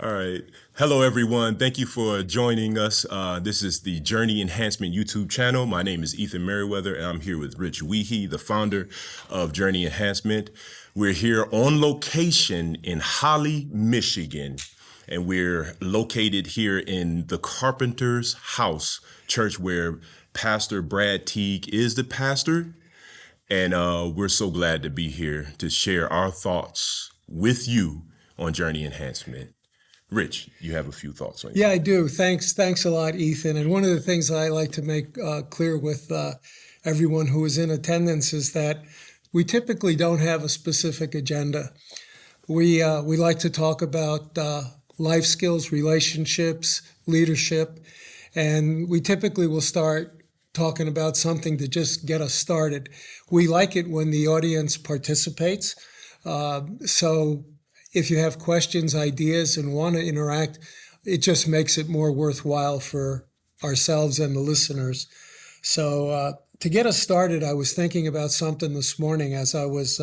All right. Hello, everyone. Thank you for joining us. This is the Journey Enhancement YouTube channel. My name is Ethan Merriweather, and I'm here with Rich Weehee, the founder of Journey Enhancement. We're here on location in Holly, Michigan, and we're located here in the Carpenter's House Church, where Pastor Brad Teague is the pastor. And we're so glad to be here to share our thoughts with you on Journey Enhancement. Rich, you have a few thoughts on it. Yeah, I do. Thanks a lot, Ethan. And one of the things I like to make clear with everyone who is in attendance is that we typically don't have a specific agenda. We like to talk about life skills, relationships, leadership, and we typically will start talking about something to just get us started. We like it when the audience participates. So if you have questions, ideas, and want to interact, it just makes it more worthwhile for ourselves and the listeners. So to get us started, I was thinking about something this morning as I was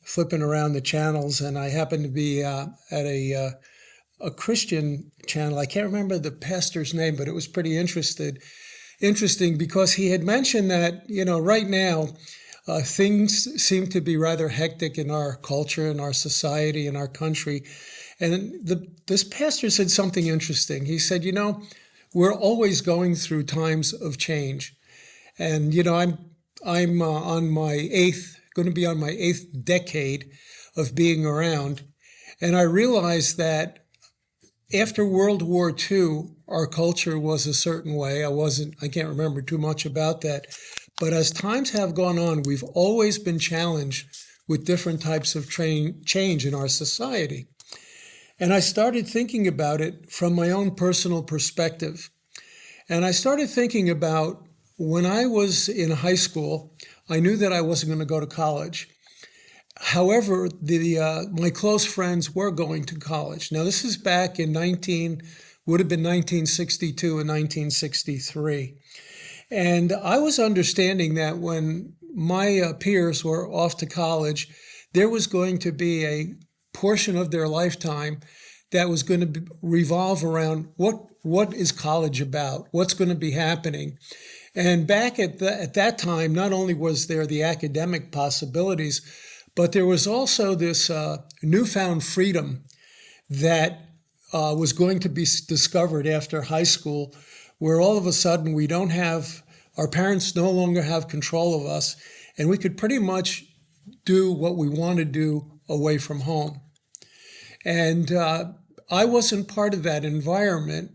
flipping around the channels, and I happened to be at a Christian channel. I can't remember the pastor's name, but it was pretty interesting because he had mentioned that, right now, things seem to be rather hectic in our culture, in our society, in our country. And this pastor said something interesting. He said, we're always going through times of change. And, I'm on my going to be on my eighth decade of being around. And I realized that after World War II, our culture was a certain way. I can't remember too much about that. But as times have gone on, we've always been challenged with different types of change in our society. And I started thinking about it from my own personal perspective. And I started thinking about when I was in high school, I knew that I wasn't going to go to college. However, my close friends were going to college. Now, this is back in 1962 and 1963. And I was understanding that when my peers were off to college, there was going to be a portion of their lifetime that was going to revolve around what is college about, what's going to be happening. And back at that time, not only was there the academic possibilities, but there was also this newfound freedom that was going to be discovered after high school, where all of a sudden our parents no longer have control of us, and we could pretty much do what we want to do away from home. And I wasn't part of that environment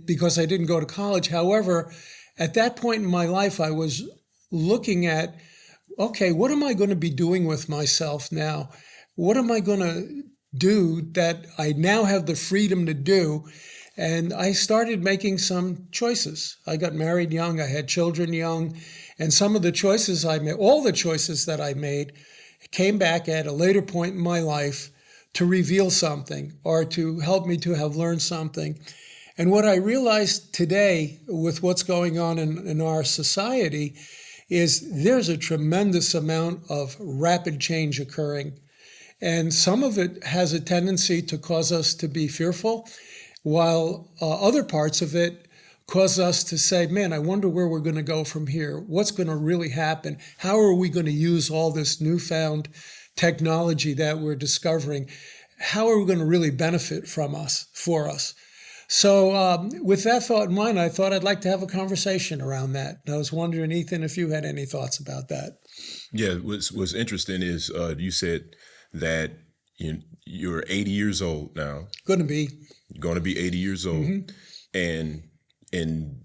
because I didn't go to college. However, at that point in my life, I was looking at, okay, what am I going to be doing with myself now? What am I going to do that I now have the freedom to do? And I started making some choices. I got married young, I had children young, and some of the choices I made, all the choices that I made, came back at a later point in my life to reveal something or to help me to have learned something. And what I realized today with what's going on in our society is there's a tremendous amount of rapid change occurring. And some of it has a tendency to cause us to be fearful, while other parts of it cause us to say, man, I wonder where we're going to go from here. What's going to really happen? How are we going to use all this newfound technology that we're discovering? How are we going to really benefit for us? So with that thought in mind, I thought I'd like to have a conversation around that. And I was wondering, Ethan, if you had any thoughts about that. Yeah, what's interesting is you said that you're 80 years old now. Going to be 80 years old. Mm-hmm. And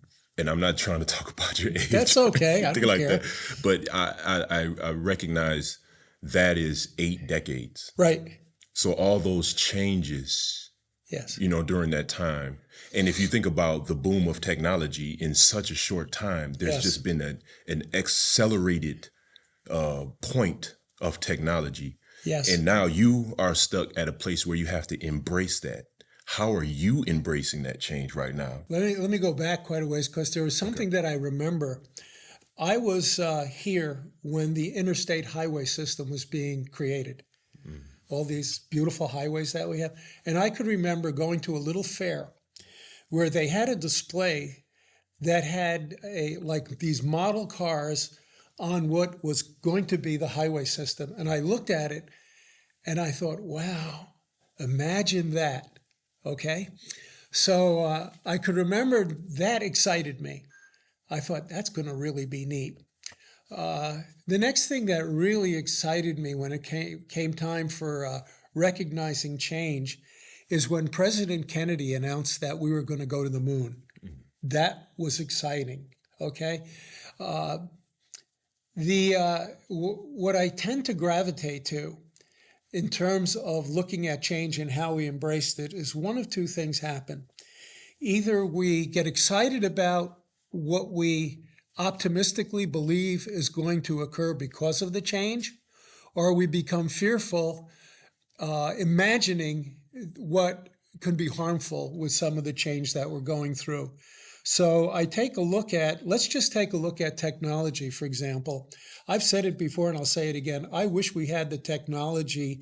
I'm not trying to talk about your age. That's okay. I don't like care. That. But I recognize that is 8 decades. Right. So all those changes, yes, during that time. And if you think about the boom of technology in such a short time, there's yes. just been an accelerated point of technology. Yes. And now you are stuck at a place where you have to embrace that. How are you embracing that change right now? Let me go back quite a ways, because there was something that I remember. I was here when the interstate highway system was being created. all these beautiful highways that we have. And I could remember going to a little fair where they had a display that had like these model cars on what was going to be the highway system. And I looked at it and I thought, wow, imagine that. Okay. So I could remember that excited me. I thought that's going to really be neat. The next thing that really excited me when it came time for recognizing change is when President Kennedy announced that we were going to go to the moon. That was exciting. Okay. What I tend to gravitate to in terms of looking at change and how we embraced it is one of two things happen. Either we get excited about what we optimistically believe is going to occur because of the change, or we become fearful, imagining what could be harmful with some of the change that we're going through. So let's just take a look at technology, for example. I've said it before and I'll say it again. I wish we had the technology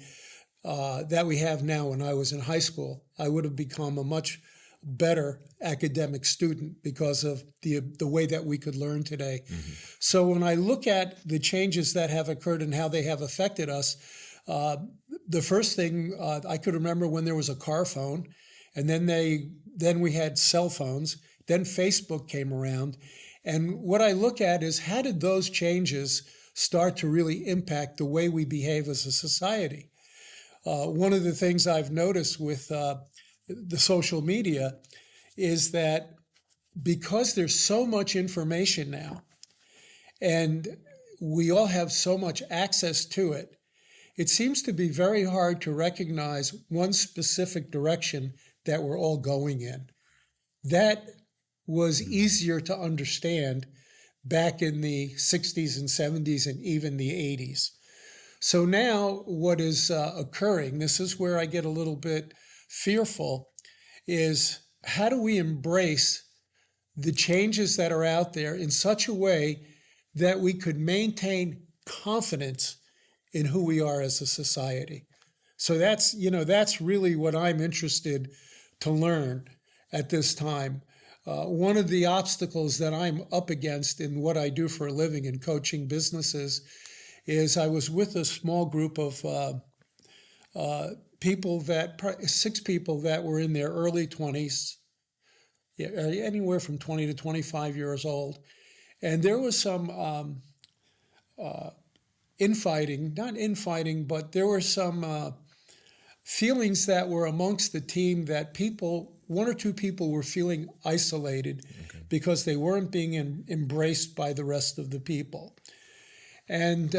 that we have now when I was in high school. I would have become a much better academic student because of the way that we could learn today. Mm-hmm. So when I look at the changes that have occurred and how they have affected us, the first thing I could remember when there was a car phone, and then we had cell phones. Then Facebook came around. And what I look at is how did those changes start to really impact the way we behave as a society? One of the things I've noticed with the social media is that because there's so much information now and we all have so much access to it, it seems to be very hard to recognize one specific direction that we're all going in. That was easier to understand back in the 60s and 70s and even the 80s. So now what is occurring, this is where I get a little bit fearful, is how do we embrace the changes that are out there in such a way that we could maintain confidence in who we are as a society? So that's really what I'm interested to learn at this time. One of the obstacles that I'm up against in what I do for a living in coaching businesses is I was with a small group of six people that were in their early 20s, anywhere from 20 to 25 years old. And there was some but there were some feelings that were amongst the team that one or two people were feeling isolated because they weren't being embraced by the rest of the people. And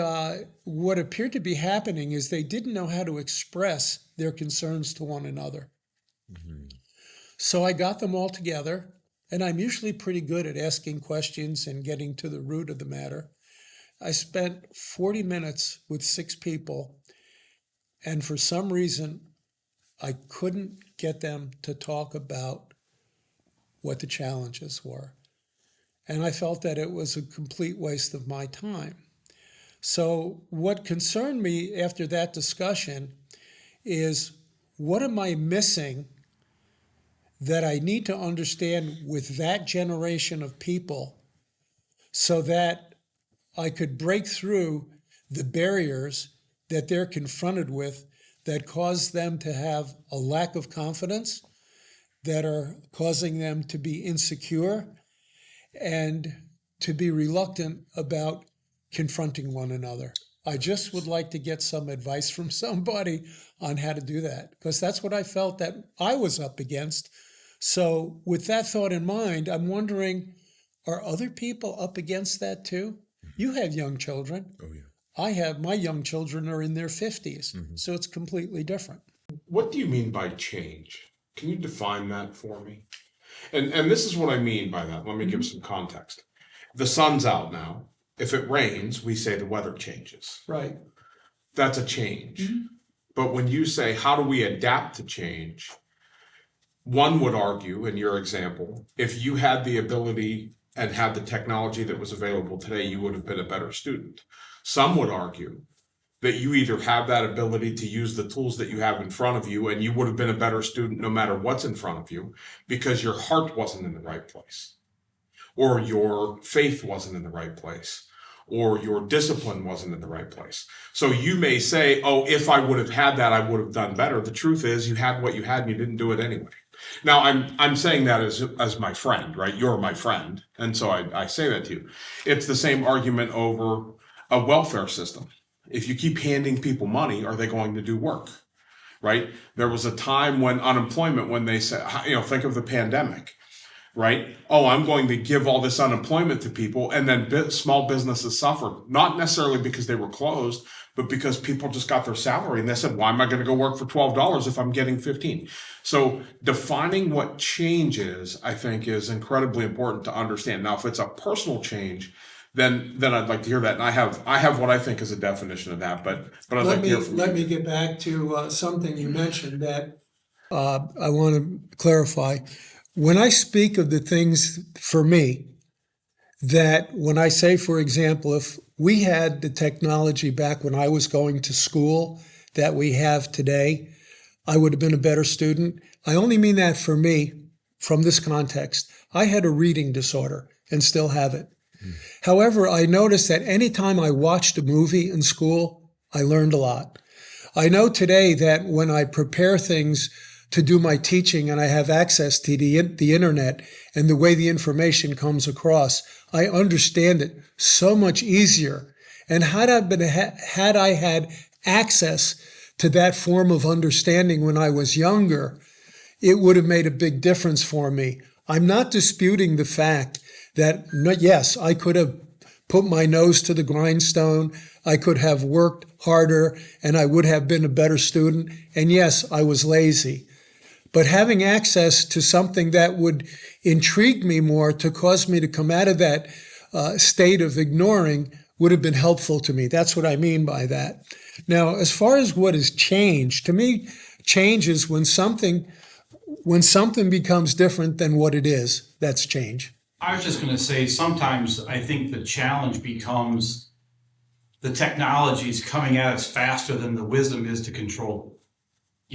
what appeared to be happening is they didn't know how to express their concerns to one another. Mm-hmm. So I got them all together, and I'm usually pretty good at asking questions and getting to the root of the matter. I spent 40 minutes with six people, and for some reason, I couldn't get them to talk about what the challenges were. And I felt that it was a complete waste of my time. So what concerned me after that discussion is, what am I missing that I need to understand with that generation of people so that I could break through the barriers that they're confronted with that cause them to have a lack of confidence, that are causing them to be insecure and to be reluctant about confronting one another. I just would like to get some advice from somebody on how to do that, because that's what I felt that I was up against. So with that thought in mind, I'm wondering, are other people up against that too? You have young children. Oh, yeah. My young children are in their 50s, so it's completely different. What do you mean by change? Can you define that for me? And this is what I mean by that. Let me give some context. The sun's out now. If it rains, we say the weather changes. Right. That's a change. But when you say, how do we adapt to change? One would argue, in your example, if you had the ability and had the technology that was available today, you would have been a better student. Some would argue that you either have that ability to use the tools that you have in front of you, and you would have been a better student no matter what's in front of you, because your heart wasn't in the right place, or your faith wasn't in the right place, or your discipline wasn't in the right place. So you may say, oh, if I would have had that, I would have done better. The truth is, you had what you had and you didn't do it anyway. Now, I'm saying that as my friend, right? You're my friend. And so I say that to you. It's the same argument over a welfare system. If you keep handing people money, are they going to do work? Right? There was a time when unemployment, when they said, think of the pandemic, right? Oh, I'm going to give all this unemployment to people, and then small businesses suffered, not necessarily because they were closed, but because people just got their salary and they said, why am I going to go work for $12 if I'm getting 15? So defining what change is, I think, is incredibly important to understand. Now, if it's a personal change, then I'd like to hear that. And I have what I think is a definition of that, but I'd like to hear from you. Let me get back to something you mentioned that I want to clarify. When I speak of the things for me, that when I say, for example, if we had the technology back when I was going to school that we have today, I would have been a better student. I only mean that for me from this context. I had a reading disorder and still have it. However, I noticed that anytime I watched a movie in school, I learned a lot. I know today that when I prepare things to do my teaching and I have access to the internet and the way the information comes across, I understand it so much easier. And had I had access to that form of understanding when I was younger, it would have made a big difference for me. I'm not disputing the fact that, yes, I could have put my nose to the grindstone, I could have worked harder, and I would have been a better student. And yes, I was lazy. But having access to something that would intrigue me more to cause me to come out of that state of ignoring would have been helpful to me. That's what I mean by that. Now, as far as what has changed, to me, change is when something becomes different than what it is. That's change. I was just going to say, sometimes I think the challenge becomes the technology is coming at us faster than the wisdom is to control.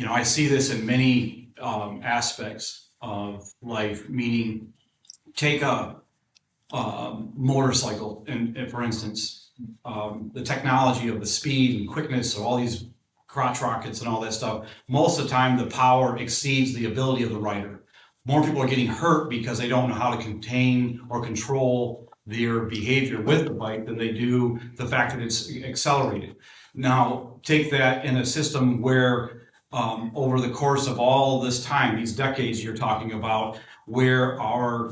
I see this in many aspects of life, meaning take a motorcycle, and for instance, the technology of the speed and quickness of all these crotch rockets and all that stuff, most of the time the power exceeds the ability of the rider. More people are getting hurt because they don't know how to contain or control their behavior with the bike than they do the fact that it's accelerated. Now, take that in a system where over the course of all this time, these decades you're talking about, where our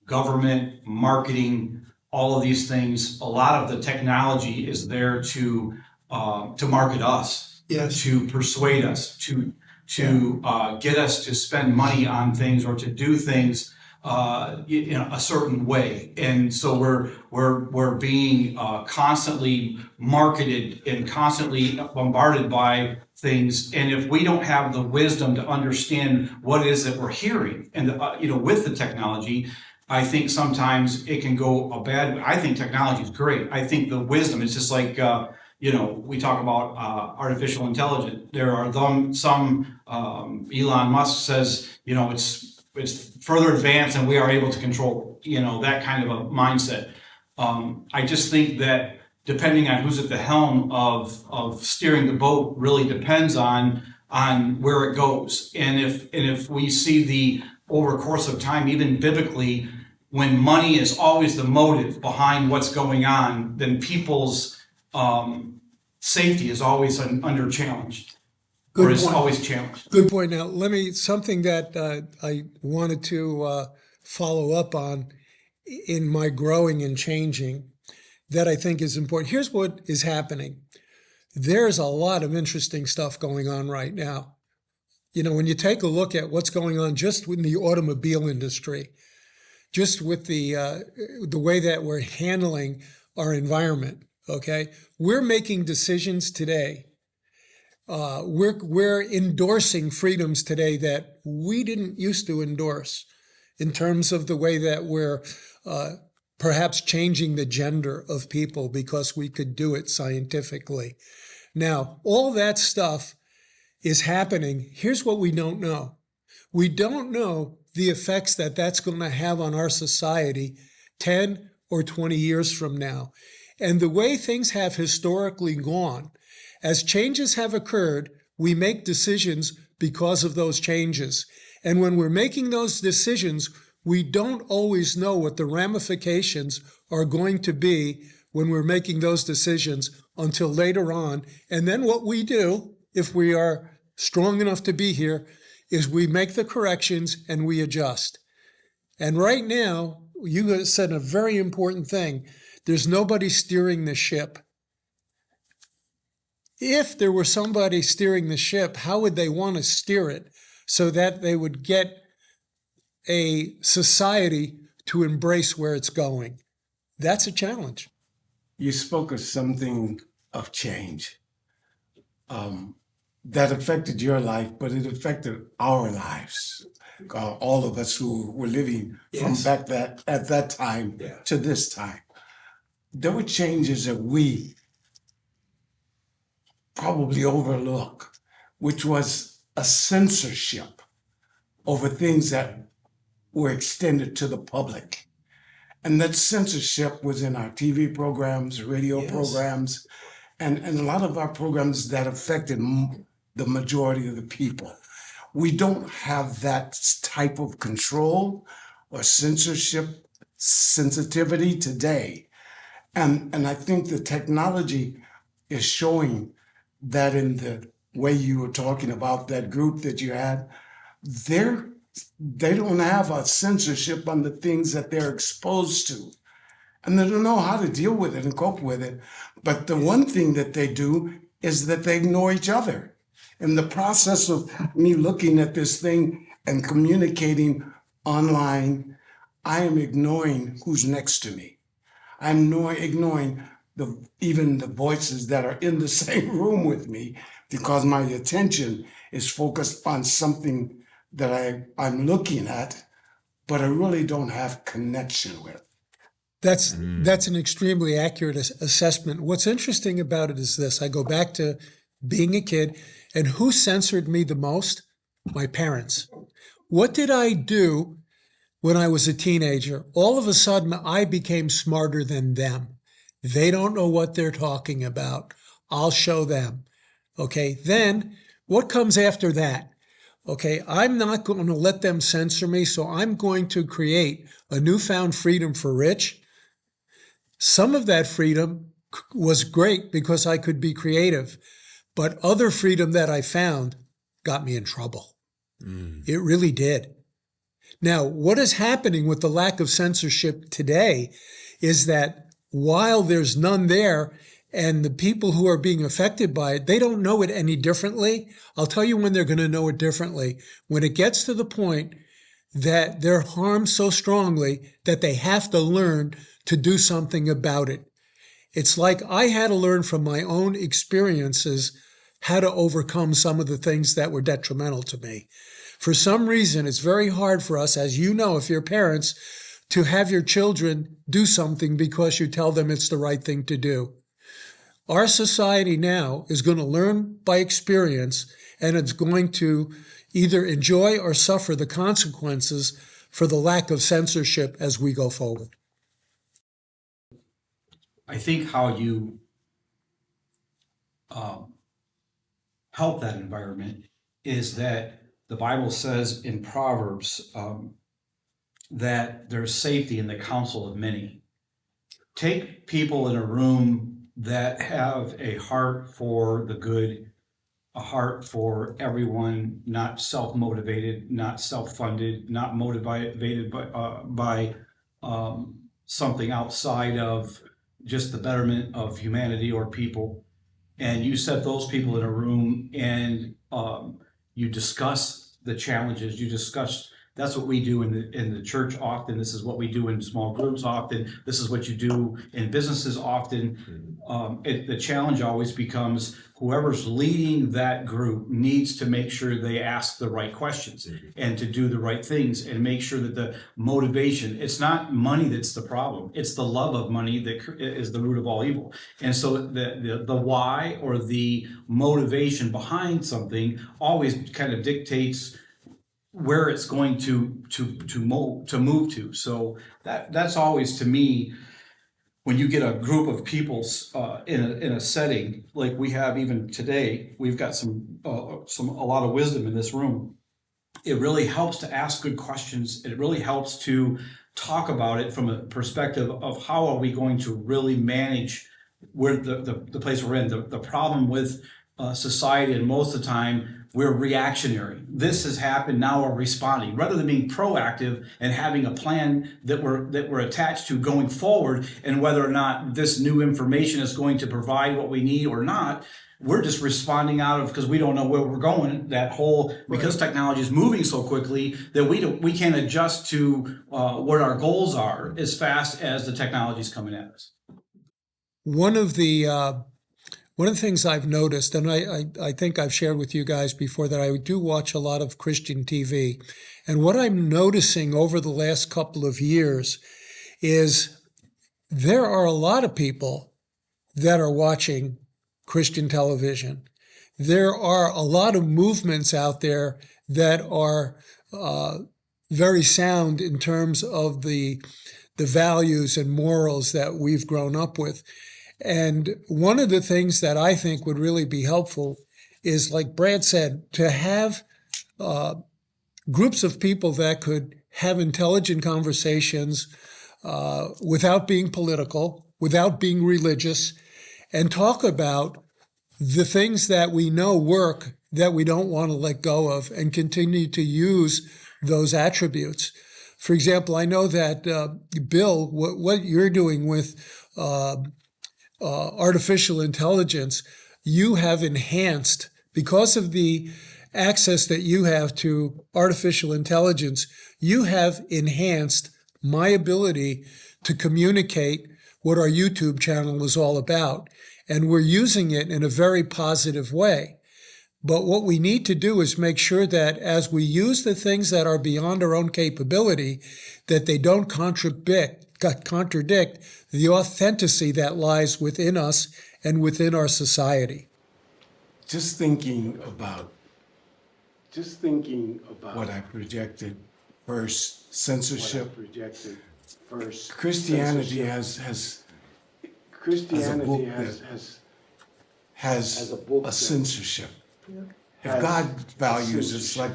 government, marketing, all of these things, a lot of the technology is there to market us, Yes. to persuade us, to get us to spend money on things or to do things in a certain way. And so we're being constantly marketed and constantly bombarded by things. And if we don't have the wisdom to understand what it is that we're hearing, and with the technology, I think sometimes it can go a bad way. I think technology is great. I think the wisdom, it's just like we talk about artificial intelligence. There are some Elon Musk says, it's further advanced and we are able to control, that kind of a mindset. I just think that depending on who's at the helm of steering the boat really depends on where it goes. And if we see over a course of time, even biblically, when money is always the motive behind what's going on, then people's safety is always under challenge. Good or is point. always challenged. Good point. Now, something that I wanted to follow up on in my growing and changing that I think is important. Here's what is happening. There's a lot of interesting stuff going on right now. When you take a look at what's going on just in the automobile industry, just with the way that we're handling our environment, okay? We're making decisions today. We're endorsing freedoms today that we didn't used to endorse in terms of the way that we're perhaps changing the gender of people because we could do it scientifically. Now, all that stuff is happening. Here's what we don't know. We don't know the effects that that's going to have on our society 10 or 20 years from now. And the way things have historically gone, as changes have occurred, we make decisions because of those changes. And when we're making those decisions, we don't always know what the ramifications are going to be when we're making those decisions until later on. And then what we do, if we are strong enough to be here, is we make the corrections and we adjust. And right now, you said a very important thing. There's nobody steering the ship. If there were somebody steering the ship, how would they want to steer it so that they would get a society to embrace where it's going? That's a challenge. You spoke of something of change that affected your life, but it affected our lives. All of us who were living from back at that time to this time. There were changes that we probably overlook, which was a censorship over things that were extended to the public. And that censorship was in our TV programs, radio programs, and a lot of our programs that affected the majority of the people. We don't have that type of control or censorship sensitivity today. And I think the technology is showing that in the way you were talking about that group that you had, they don't have a censorship on the things that they're exposed to. And they don't know how to deal with it and cope with it. But the one thing that they do is that they ignore each other. In the process of me looking at this thing and communicating online, I am ignoring who's next to me. I'm ignoring even the voices that are in the same room with me because my attention is focused on something that I'm looking at, but I really don't have connection with. That's an extremely accurate assessment. What's interesting about it is this. I go back to being a kid, and who censored me the most? My parents. What did I do when I was a teenager? All of a sudden, I became smarter than them. They don't know what they're talking about. I'll show them. Okay, then what comes after that? Okay, I'm not going to let them censor me, so I'm going to create a newfound freedom for Rich. Some of that freedom was great because I could be creative, but other freedom that I found got me in trouble. It really did. Now, what is happening with the lack of censorship today is that while there's none there, and the people who are being affected by it, they don't know it any differently. I'll tell you when they're going to know it differently. When it gets to the point that they're harmed so strongly that they have to learn to do something about it. It's like I had to learn from my own experiences how to overcome some of the things that were detrimental to me. For some reason, it's very hard for us, as you know, if you're parents, to have your children do something because you tell them it's the right thing to do. Our society now is going to learn by experience, and it's going to either enjoy or suffer the consequences for the lack of censorship as we go forward. I think how you help that environment is that the Bible says in Proverbs that there's safety in the counsel of many. Take people in a room that have a heart for the good, a heart for everyone, not self-motivated, not self-funded, not motivated by something outside of just the betterment of humanity or people. And you set those people in a room and you discuss the challenges, you discuss That's what we do in the church often. This is what we do in small groups often. This is what you do in businesses often. The challenge always becomes whoever's leading that group needs to make sure they ask the right questions and to do the right things and make sure that the motivation, it's not money that's the problem. It's the love of money that is the root of all evil. And so the why or the motivation behind something always kind of dictates where it's going to move to. So that's always, to me, when you get a group of people in a setting like we have even today, we've got a lot of wisdom in this room. It really helps to ask good questions. It really helps to talk about it from a perspective of how are we going to really manage where the place we're in. The problem with society, and most of the time, we're reactionary. This has happened, now we're responding. Rather than being proactive and having a plan that we're attached to going forward, and whether or not this new information is going to provide what we need or not, we're just responding out of, because we don't know where we're going. Because technology is moving so quickly that we can't adjust to what our goals are as fast as the technology is coming at us. One of the things I've noticed, and I think I've shared with you guys before, that I do watch a lot of Christian TV. And what I'm noticing over the last couple of years is there are a lot of people that are watching Christian television. There are a lot of movements out there that are very sound in terms of the values and morals that we've grown up with. And one of the things that I think would really be helpful is, like Brad said, to have groups of people that could have intelligent conversations without being political, without being religious, and talk about the things that we know work that we don't want to let go of, and continue to use those attributes. For example, I know that, Bill, what you're doing with artificial intelligence, you have enhanced, because of the access that you have to artificial intelligence, you have enhanced my ability to communicate what our YouTube channel is all about. And we're using it in a very positive way. But what we need to do is make sure that as we use the things that are beyond our own capability, that they don't contradict the authenticity that lies within us and within our society. Just thinking about what I projected first, censorship. Christianity has a book that has a censorship. If God values, it's like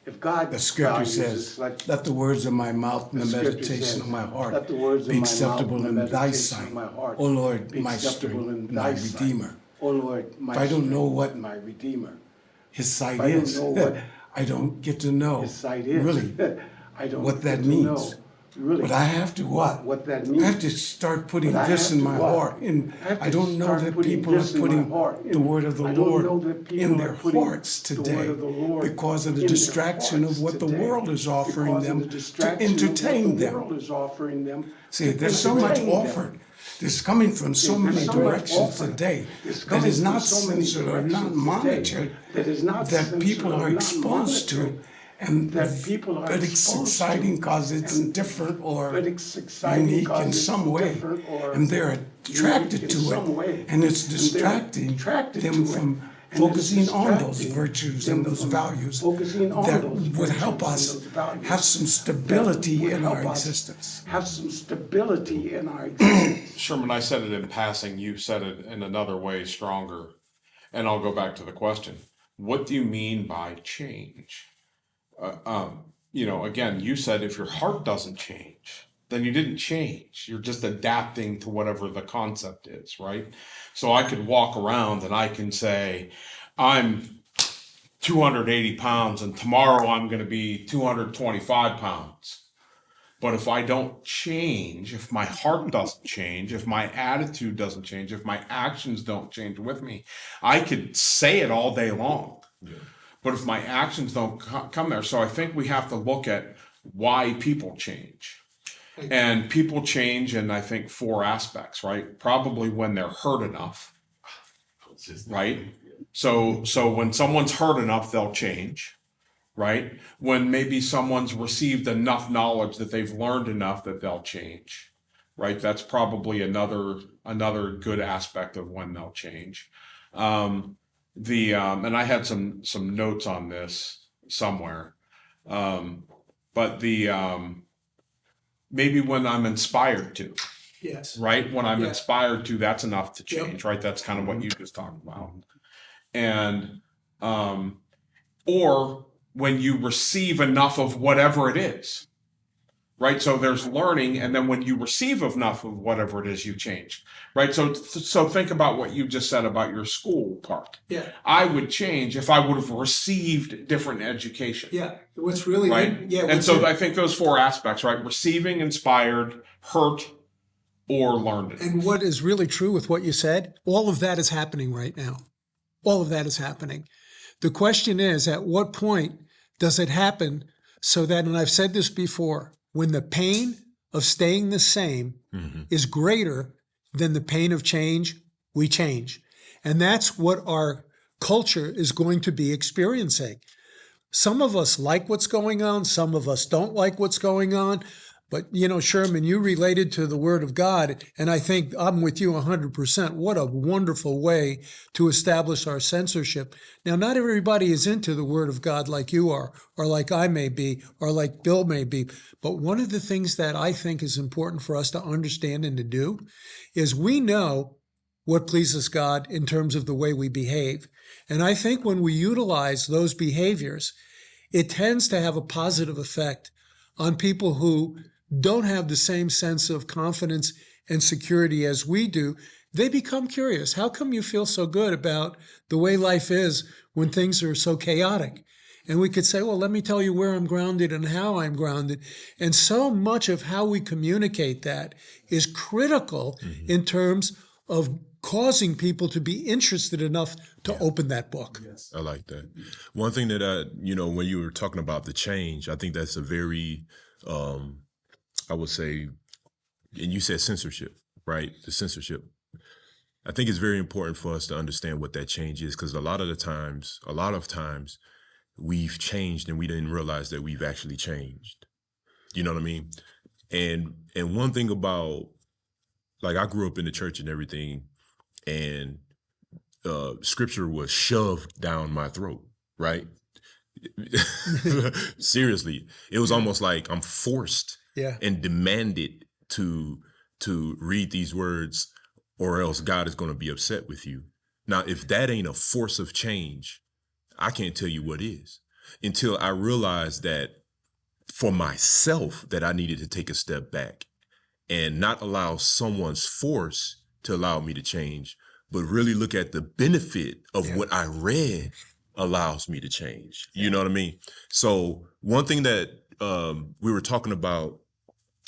the scripture says, let the words of my mouth and the meditation of my heart be acceptable in thy sight, O Lord, my strength, my redeemer. If I don't know what his sight is, I don't get to know really what that means. But I have to what? I have to start putting this in my heart. And I don't know that people are putting the word of the Lord in their hearts today because of the distraction of what the world is offering them to entertain them. See, there's so much offered. It's coming from so many directions today that is not censored or not monitored, that people are exposed to. And but it's exciting because it's different or unique in some way, and they're attracted to it, and it's distracting them from focusing on those virtues and those values that would help us have some stability in our existence. Sherman, I said it in passing. You said it in another way, stronger. And I'll go back to the question. What do you mean by change? Again, you said if your heart doesn't change, then you didn't change. You're just adapting to whatever the concept is, right? So I could walk around and I can say, I'm 280 pounds and tomorrow I'm going to be 225 pounds. But if I don't change, if my heart doesn't change, if my attitude doesn't change, if my actions don't change with me, I could say it all day long. Yeah. but if my actions don't come there, so I think we have to look at why people change. And people change in, I think, 4 aspects, right? Probably when they're hurt enough, right? So when someone's hurt enough, they'll change, right? When maybe someone's received enough knowledge that they've learned enough that they'll change, right? That's probably another good aspect of when they'll change. And I had some notes on this somewhere, but maybe when I'm inspired to, Yes. right? When I'm Yeah. inspired to, that's enough to change, Yep. right? That's kind of what you just talked about. And, or when you receive enough of whatever it is, right? So there's learning, and then when you receive enough of whatever it is, you change, right? So think about what you just said about your school part. Yeah. I would change if I would have received different education. Yeah. What's really Right? Yeah. And so I think those 4 aspects, right? Receiving, inspired, hurt, or learned it. And what is really true with what you said, all of that is happening right now. All of that is happening. The question is, at what point does it happen so that, and I've said this before, when the pain of staying the same is greater than the pain of change, we change. And that's what our culture is going to be experiencing. Some of us like what's going on. Some of us don't like what's going on. But, Sherman, you related to the Word of God, and I think I'm with you 100%. What a wonderful way to establish our censorship. Now, not everybody is into the Word of God like you are, or like I may be, or like Bill may be. But one of the things that I think is important for us to understand and to do is we know what pleases God in terms of the way we behave. And I think when we utilize those behaviors, it tends to have a positive effect on people who don't have the same sense of confidence and security as we do. They become curious. How come you feel so good about the way life is when things are so chaotic? And we could say, well, let me tell you where I'm grounded and how I'm grounded. And so much of how we communicate that is critical in terms of causing people to be interested enough to open that book. I like that. One thing that when you were talking about the change, I think that's a very, I would say, and you said censorship, right? The censorship. I think it's very important for us to understand what that change is, because a lot of times, we've changed and we didn't realize that we've actually changed. You know what I mean? And one thing about, like, I grew up in the church and everything, and scripture was shoved down my throat, right? Seriously, it was almost like I'm forced and demanded to read these words, or else God is going to be upset with you. Now, if that ain't a force of change, I can't tell you what is, until I realized that for myself that I needed to take a step back and not allow someone's force to allow me to change, but really look at the benefit of what I read allows me to change. You know what I mean? So one thing that we were talking about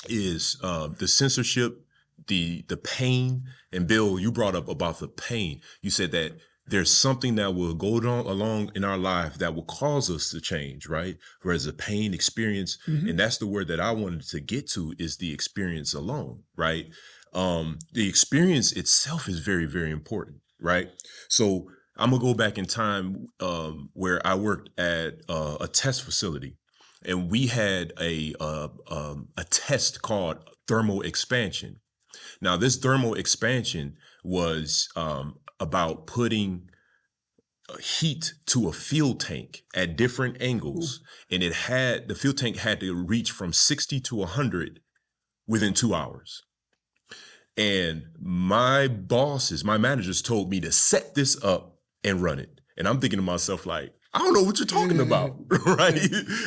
is the censorship, the pain. And Bill, you brought up about the pain. You said that there's something that will go along in our life that will cause us to change, right? Whereas the pain experience, and that's the word that I wanted to get to, is the experience alone, right? The experience itself is very, very important, right? So I'm gonna go back in time where I worked at a test facility, and we had a test called thermal expansion. Now, this thermal expansion was about putting heat to a fuel tank at different angles, and the fuel tank had to reach from 60 to 100 within 2 hours. And my managers told me to set this up and run it. And I'm thinking to myself, like, I don't know what you're talking about, right?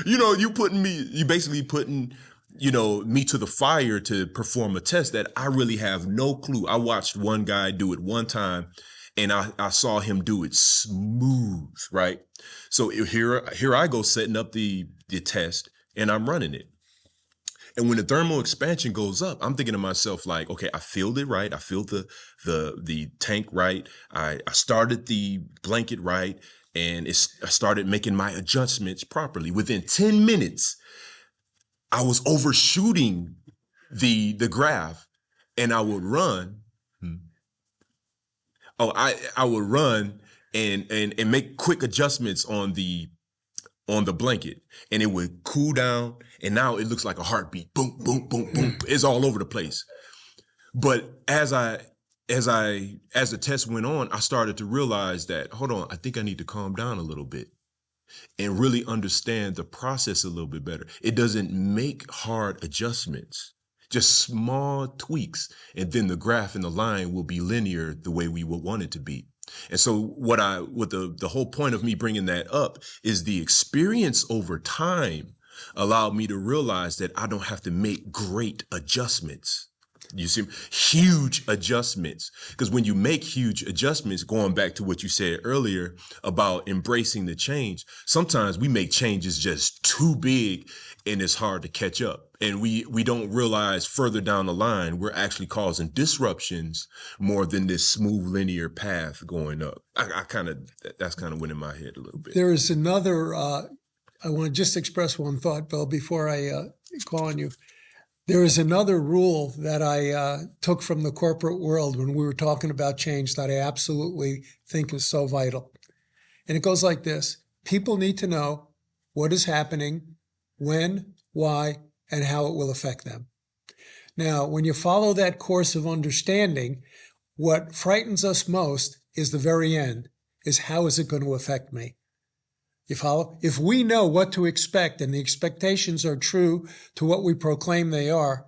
You basically putting me to the fire to perform a test that I really have no clue. I watched one guy do it one time, and I saw him do it smooth, right? So here I go setting up the test, and I'm running it. And when the thermal expansion goes up, I'm thinking to myself, like, okay, I filled it right. I filled the tank right. I started the blanket right. and I started making my adjustments properly. Within 10 minutes, I was overshooting the graph, and I would run. I would run and make quick adjustments on the blanket, and it would cool down, and now it looks like a heartbeat. Boom, boom, boom, boom. It's all over the place. But as the test went on, I started to realize that, hold on, I think I need to calm down a little bit and really understand the process a little bit better. It doesn't make hard adjustments, just small tweaks, and then the graph and the line will be linear the way we would want it to be. And so what the whole point of me bringing that up is the experience over time allowed me to realize that I don't have to make great adjustments. You see, huge adjustments. Because when you make huge adjustments, going back to what you said earlier about embracing the change, sometimes we make changes just too big and it's hard to catch up. And we don't realize further down the line, we're actually causing disruptions more than this smooth linear path going up. That's kind of went in my head a little bit. There is another, I want to just express one thought, Bill, before I call on you. There is another rule that I took from the corporate world when we were talking about change that I absolutely think is so vital. And it goes like this. People need to know what is happening, when, why, and how it will affect them. Now, when you follow that course of understanding, what frightens us most is the very end, is how is it going to affect me? You follow? If we know what to expect and the expectations are true to what we proclaim they are,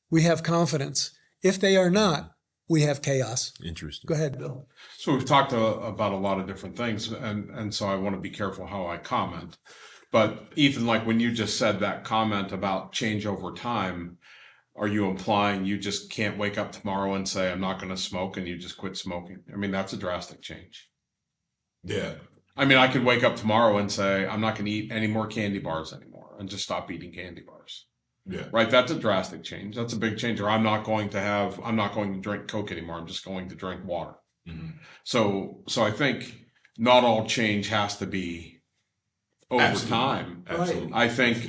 we have confidence. If they are not, we have chaos. Interesting. Go ahead, Bill. So we've talked about a lot of different things, and so I want to be careful how I comment. But Ethan, like when you just said that comment about change over time, are you implying you just can't wake up tomorrow and say, I'm not going to smoke, and you just quit smoking? I mean, that's a drastic change. Yeah. I mean, I could wake up tomorrow and say, I'm not going to eat any more candy bars anymore and just stop eating candy bars. Yeah. Right. That's a drastic change. That's a big change. Or I'm not going to drink Coke anymore. I'm just going to drink water. Mm-hmm. So I think not all change has to be over Absolutely. time. Absolutely.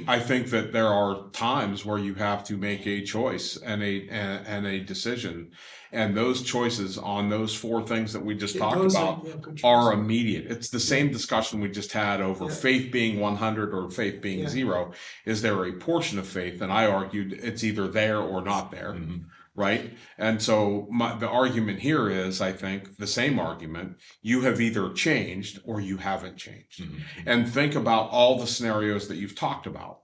I think that there are times where you have to make a choice and a decision, and those choices on those four things that we just talked about are immediate. It's the same discussion we just had over faith being 100 or faith being 0. Is there a portion of faith? And I argued it's either there or not there. Mm-hmm. Right. And so the argument here is, I think, the same argument. You have either changed or you haven't changed. Mm-hmm. And think about all the scenarios that you've talked about.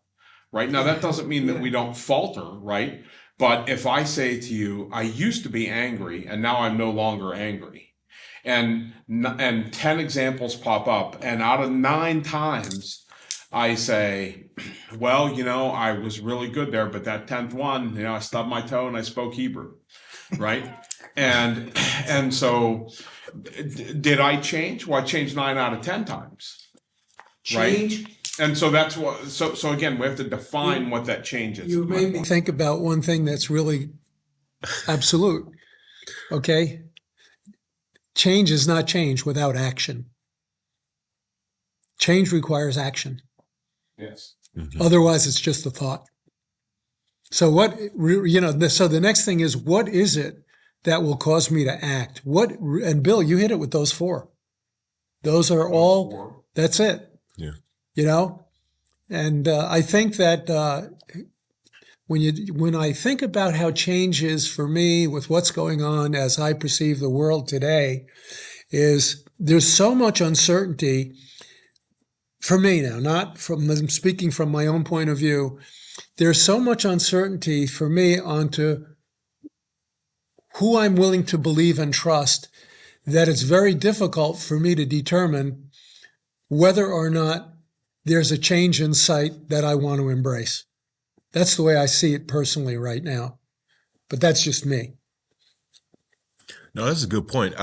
Right. Now, that doesn't mean that we don't falter. Right. But if I say to you, I used to be angry and now I'm no longer angry, and 10 examples pop up, and out of 9 times I say, well, I was really good there, but that 10th one, I stubbed my toe and I spoke Hebrew, right? and so did I change? Well, I changed 9 out of 10 times, Change. Right? And so that's what, so again, we have to define what that change is. You made me think about one thing that's really absolute, okay? Change is not change without action. Change requires action. Yes. Mm-hmm. Otherwise, it's just a thought. So so the next thing is, what is it that will cause me to act? And Bill, you hit it with those 4. Those are all, 4. That's it. Yeah. And I think that when I think about how change is for me with what's going on as I perceive the world today, is there's so much uncertainty for me now, not from speaking from my own point of view. There's so much uncertainty for me onto who I'm willing to believe and trust that it's very difficult for me to determine whether or not there's a change in sight that I want to embrace. That's the way I see it personally right now. But that's just me. No, that's a good point.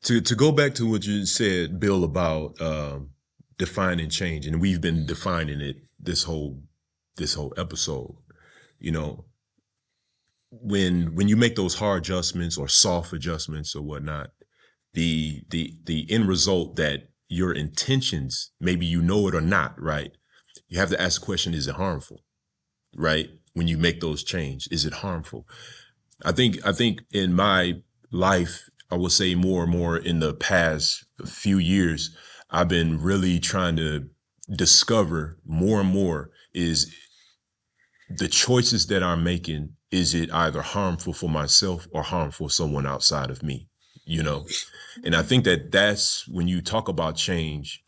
To go back to what you said, Bill, about defining change, and we've been defining it this whole episode. When you make those hard adjustments or soft adjustments or whatnot, the end result that your intentions, maybe you know it or not, right? You have to ask the question, is it harmful? Right? When you make those changes, is it harmful? I think in my life, I will say more and more in the past few years, I've been really trying to discover more and more is the choices that I'm making, is it either harmful for myself or harmful for someone outside of me, you know? And I think that that's when you talk about change,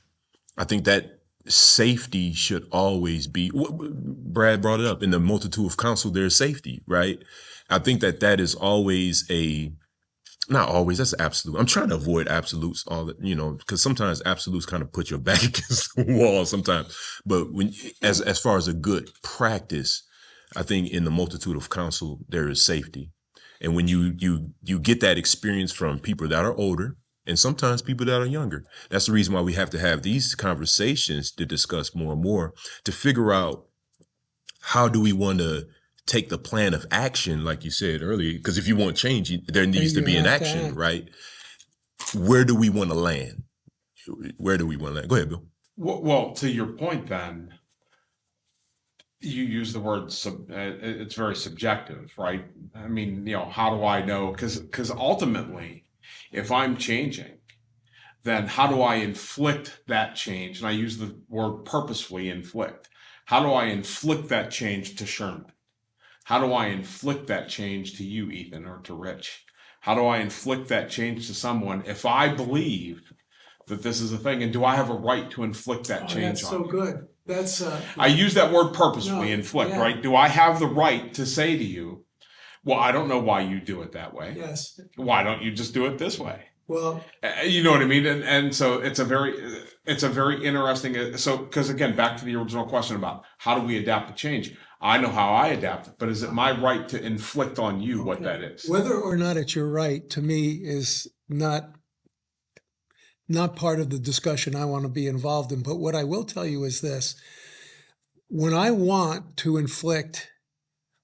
I think that safety should always be, Brad brought it up, in the multitude of counsel, there's safety, right? I think that that is always not always, that's absolute. I'm trying to avoid absolutes because sometimes absolutes kind of put your back against the wall sometimes. But as far as a good practice, I think in the multitude of counsel, there is safety. And when you get that experience from people that are older and sometimes people that are younger, that's the reason why we have to have these conversations to discuss more and more, to figure out how do we want to take the plan of action, like you said earlier, because if you want change, there needs to be an action, right? Where do we want to land? Where do we want to land? Go ahead, Bill. Well, to your point then, you use the word, it's very subjective, right? I mean, how do I know? Because ultimately, if I'm changing, then how do I inflict that change? And I use the word purposefully, inflict. How do I inflict that change to Sherman? How do I inflict that change to you, Ethan, or to Rich? How do I inflict that change to someone if I believe that this is a thing? And do I have a right to inflict that change that's on so you? good. That's I use that word purposefully, No, inflict, yeah. right? Do I have the right to say to you, well, I don't know why you do it that way. yes. Why don't you just do it this way? Well, You know what I mean? And so it's a very interesting, so, because again, back to the original question about how do we adapt to change? I know how I adapt, but is it my right to inflict on you what that is? whether or not it's your right, to me, is not part of the discussion I want to be involved in. But what I will tell you is this: when I want to inflict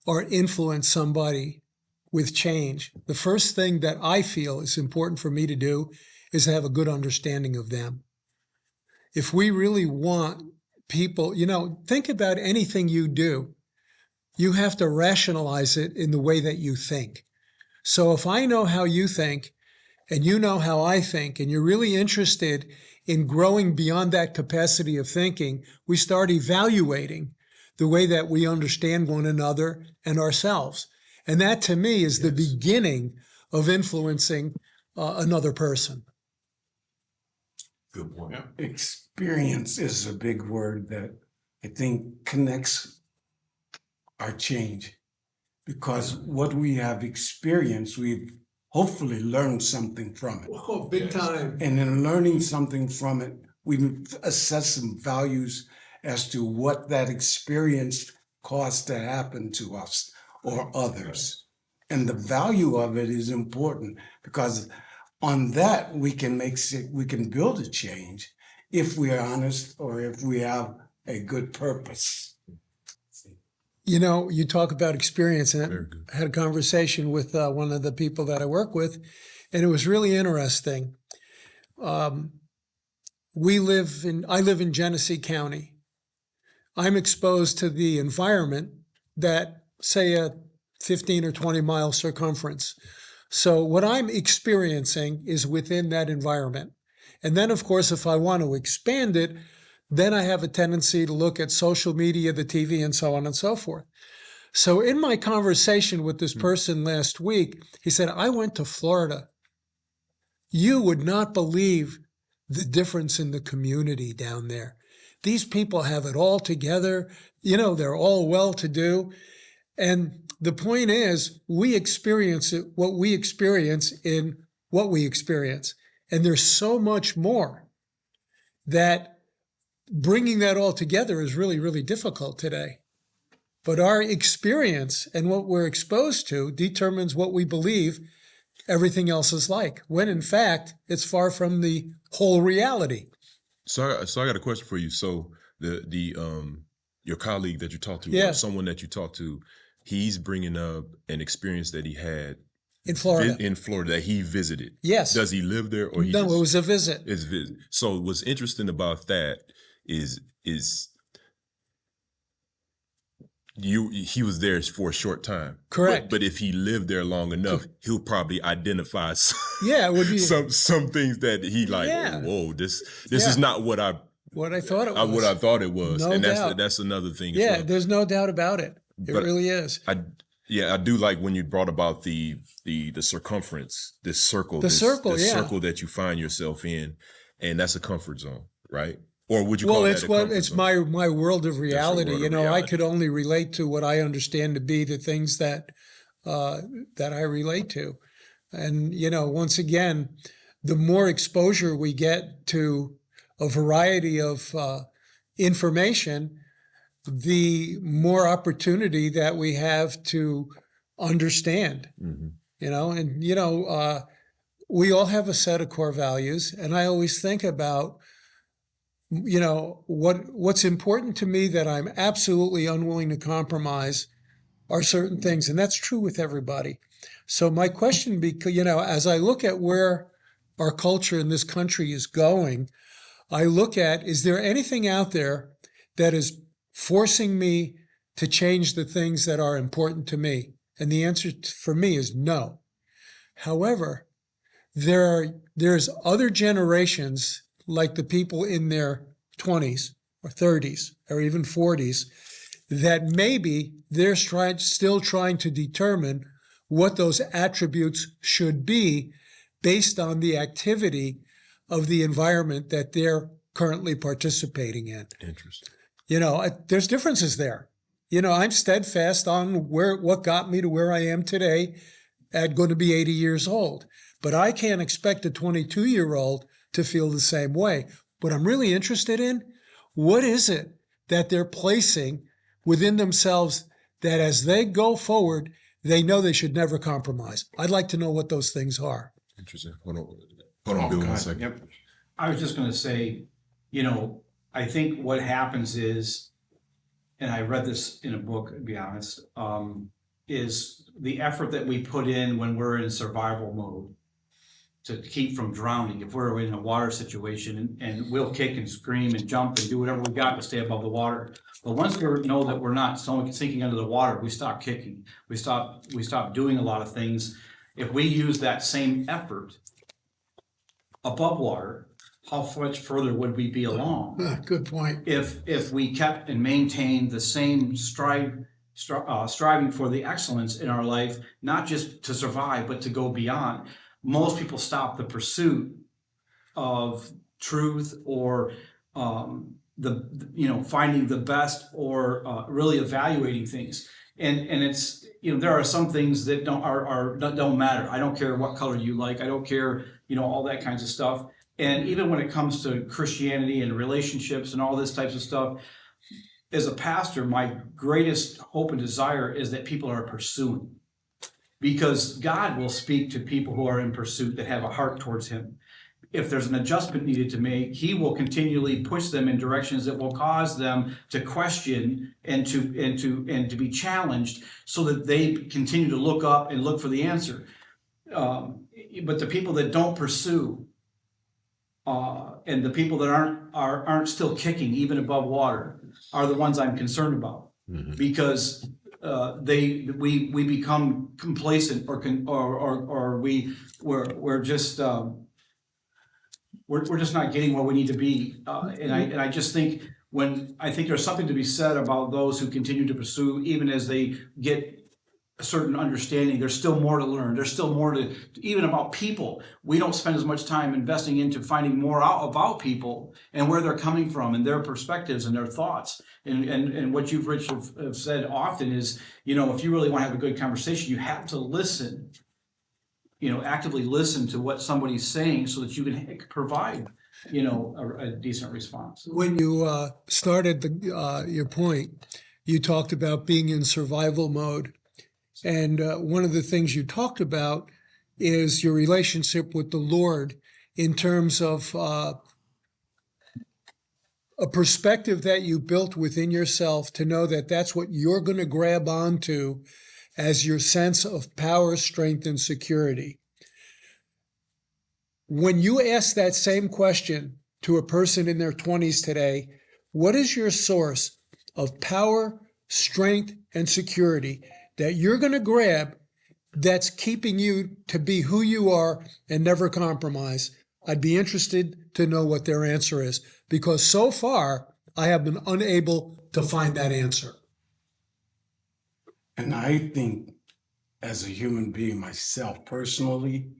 or influence somebody with change, the first thing that I feel is important for me to do is to have a good understanding of them. If we really want people, think about anything you do. You have to rationalize it in the way that you think. So if I know how you think and you know how I think, and you're really interested in growing beyond that capacity of thinking, we start evaluating the way that we understand one another and ourselves. And that, to me, is the beginning of influencing another person. Good point. Yeah. Experience is a big word that I think connects our change, because what we have experienced, we've hopefully learned something from it. Oh, big time. And in learning something from it, we assess some values as to what that experience caused to happen to us or others. And the value of it is important, because on that we can build a change if we are honest or if we have a good purpose. You talk about experience, and I had a conversation with one of the people that I work with, and it was really interesting. I live in Genesee County. I'm exposed to the environment that, say, a 15 or 20 mile circumference. So what I'm experiencing is within that environment. And then, of course, if I want to expand it, then I have a tendency to look at social media, the TV, and so on and so forth. So in my conversation with this person last week, he said, I went to Florida. You would not believe the difference in the community down there. These people have it all together. They're all well-to-do. And the point is, we experience it, what we experience in what we experience. And there's so much more that bringing that all together is really, really difficult today. But our experience and what we're exposed to determines what we believe everything else is like, when in fact, it's far from the whole reality. So I got a question for you. So your colleague that you talked to, Yeah. or someone that you talked to, he's bringing up an experience that he had in Florida. In Florida that he visited. Yes. Does he live there or he No, just, it was a visit. it's visit? So what's interesting about that is he was there for a short time. Correct. But if he lived there long enough, he'll probably identify Yeah, it would be some things that he like, Yeah. whoa, this Yeah. is not what I what I thought it was. what I thought it was. No and doubt. that's another thing. Yeah, as well. there's no doubt about it. It But really is. I do like when you brought about the circumference, this circle, this circle, yeah. circle that you find yourself in, and that's a comfort zone, right? Or would you call Well, that a comfort it's zone? my world of reality. world You of know, I reality. could only relate to what I understand to be the things that that I relate to. And, you know, once again, the more exposure we get to a variety of information, the more opportunity that we have to understand, you know, and, you know, we all have a set of core values. And I always think about, you know, what's important to me that I'm absolutely unwilling to compromise are certain things. And that's true with everybody. So my question, you know, as I look at where our culture in this country is going, I look at, is there anything out there that is forcing me to change the things that are important to me? And the answer for me is no. However, there's other generations, like the people in their 20s or 30s or even 40s, that maybe they're still trying to determine what those attributes should be based on the activity of the environment that they're currently participating in. Interesting. You know, there's differences there. You know, I'm steadfast on what got me to where I am today at going to be 80 years old. But I can't expect a 22-year-old to feel the same way. What I'm really interested in, what is it that they're placing within themselves that as they go forward, they know they should never compromise? I'd like to know what those things are. Interesting. Hold on, Bill, 1 second. Yep. I was just going to say, you know, I think what happens is, and I read this in a book, to be honest, is the effort that we put in when we're in survival mode to keep from drowning. If we're in a water situation, and we'll kick and scream and jump and do whatever we got to stay above the water. But once we know that we're not sinking under the water, we stop kicking. We stop doing a lot of things. If we use that same effort above water, how much further would we be along? Good point. If we kept and maintained the same striving for the excellence in our life, not just to survive, but to go beyond. Most people stop the pursuit of truth or finding the best or really evaluating things. And it's, you know, there are some things that don't matter. I don't care what color you like. I don't care, you know, all that kinds of stuff. And even when it comes to Christianity and relationships and all this types of stuff, as a pastor, my greatest hope and desire is that people are pursuing. Because God will speak to people who are in pursuit, that have a heart towards Him. If there's an adjustment needed to make, He will continually push them in directions that will cause them to question and to be challenged, so that they continue to look up and look for the answer. But the people that don't pursue, and the people that aren't still kicking even above water, are the ones I'm concerned about, because we become complacent or we're just not getting where we need to be, and I just think there's something to be said about those who continue to pursue, even as they get a certain understanding. There's still more to learn. There's still more to even about people. We don't spend as much time investing into finding more out about people and where they're coming from and their perspectives and their thoughts. And what you've, Rich, have said often is, you know, if you really want to have a good conversation, you have to listen, you know, actively listen to what somebody's saying so that you can provide, you know, a decent response. When you started your point, you talked about being in survival mode. And one of the things you talked about is your relationship with the Lord in terms of a perspective that you built within yourself to know that that's what you're going to grab onto as your sense of power, strength, and security. When you ask that same question to a person in their 20s today, what is your source of power, strength, and security that you're going to grab that's keeping you to be who you are and never compromise? I'd be interested to know what their answer is, because so far I have been unable to find that answer. And I think, as a human being myself personally,